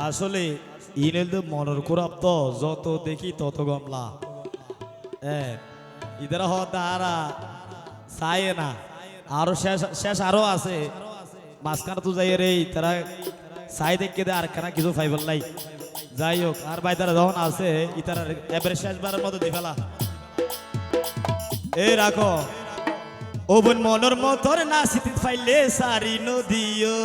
আসলে ইনেল তো মনের খুরাপ তো যত দেখি তত গমলা ইদার হারা চায় না আরো শেষ শেষ আরো আছে মাঝখানে তো যাই রে তারা চাই দেখে দে আর কেনা কিছু ফাইবার নাই যাই হোক আর ভাই তারা যখন আছে ইতারা এবারে শেষবারের মতো দি ফেলা এই রাখো ও বোন মনের মতর নাচিতে ফাইলে সারি নদীও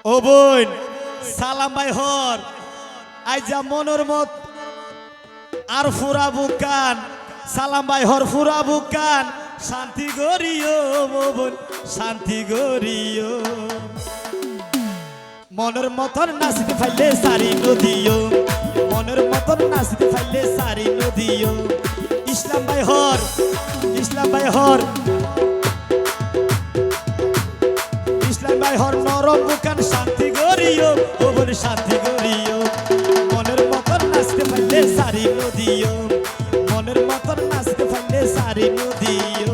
ও বোন সালাম ভাই হর আইজা মনের মত আর ফুরা বুকান সালাম ভাই হর ফুরা বুকান শান্তি গরিও ও বোন শান্তি গরিও মনের মতন নাচিতে ফাইলে সারি নদীও মনের মতন নাচিতে ফাইলে সারি নদীও ইসলাম ভাই হর ইসলাম ভাই হর ইসলাম ভাই হর নরম বুকান শান্তি গরিও ও বোন শান্তি গরিও মনের মতন নাচতে ফাইলে সারি নদীও মনের মতন নাচতে ফাইলে সারি নদীও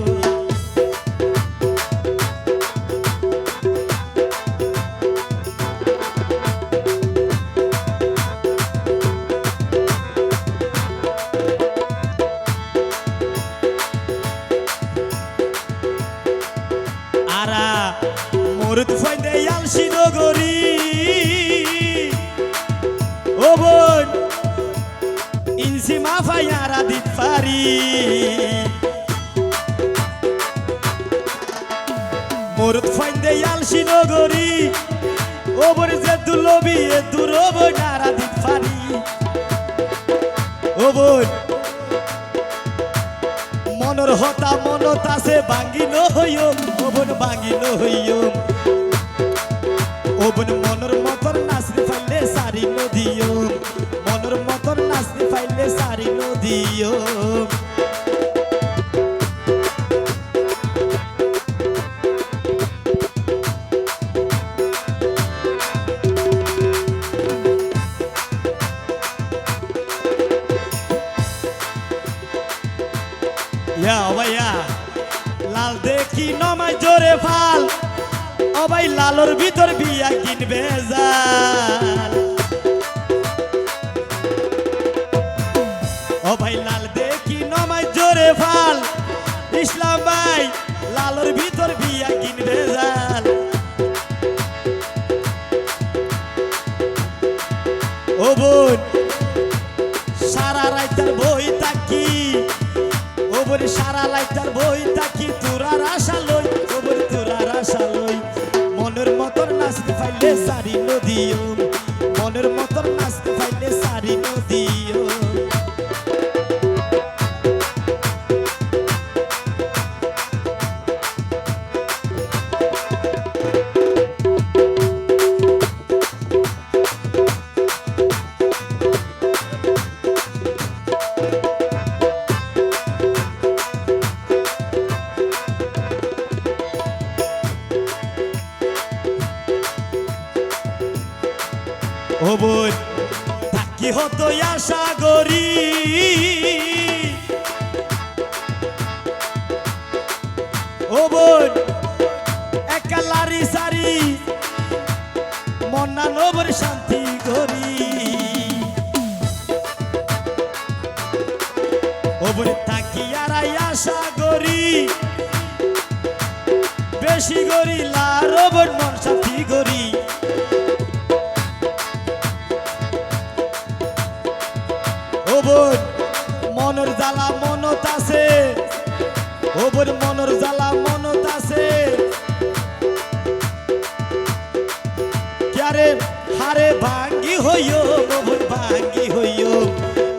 আরা মরুদ ফাইদে আলসি নগরী ও বোন ইনসি মাফায়ারা দিত পারি মরুদ ফাইদে আলসি নগরী ও বোন যে দুলবি এ দুরব নারা দিত পারি ও বোন মনের হতা মনত আছে ভাঙ্গিল হইও ও বোন ভাঙ্গিল হইও ও বোন মনের মতন নাচতে ফাইলে সারি নদীও মনের মতন নাচতে ফাইলে সারি নদীও ভাইয়া লাল দেখি নমাই জোরে ফাল ও ভাই লালর ভিতর বিয়া কিনবে জাল ও ভাই লাল দেখি নমাই জোরে ফাল ইসলাম ভাই লালর ভিতর বিয়া কিনবে জাল ও বোন সারা রাইতার বই তাকি ও বলি সারা লাইটার বই তাকি তোরার আশা লই ও বলি তোরার আশা লই মনের মতন নাচতে ফাইলে সারি নদীও মনের মতন নাচতে ফাইলে সারি নদীও ও বোন থাকি হতো আশা করি ও বোন একা লারি সারি মন্না নবর শান্তি করি ও বোন থাকি আর আশা করি বেশি করি লারো বোন মন শান্তি করি ও বোন মনের জ্বালা মনত আছে ও বোন মনের জ্বালা মনত আছে ক্যারে হারে ভাঙ্গি হইও ও বোন ভাঙ্গি হইও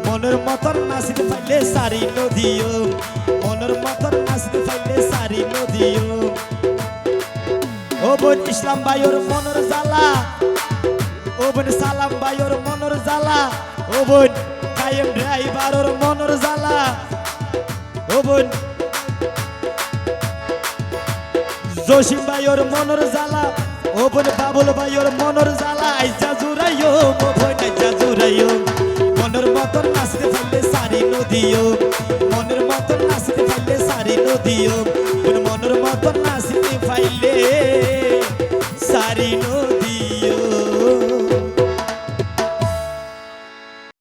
মনের মতন নাচিতে ফাইলে সারি নদীও মনের মতন নাচিতে ফাইলে সারি নদীও ও বোন ইসলাম ভাইয়ের মনের জ্বালা ও বোন সালাম ভাইয়ের মনের জ্বালা ও বোন কায়েম ড্রাইভারের মনের জ্বালা ও বোন জসিম ভাইয়ের মনের জ্বালা ও বোন বাবুল ভাইয়ের মনের জ্বালা আইজা জুড়াইও ও বোন আইজা জুড়াইও মনের মতন নাচতে ফাইলে সারি নদীও মনের মতন নাচতে ফাইলে সারি নদীও মনের মতন নাচতে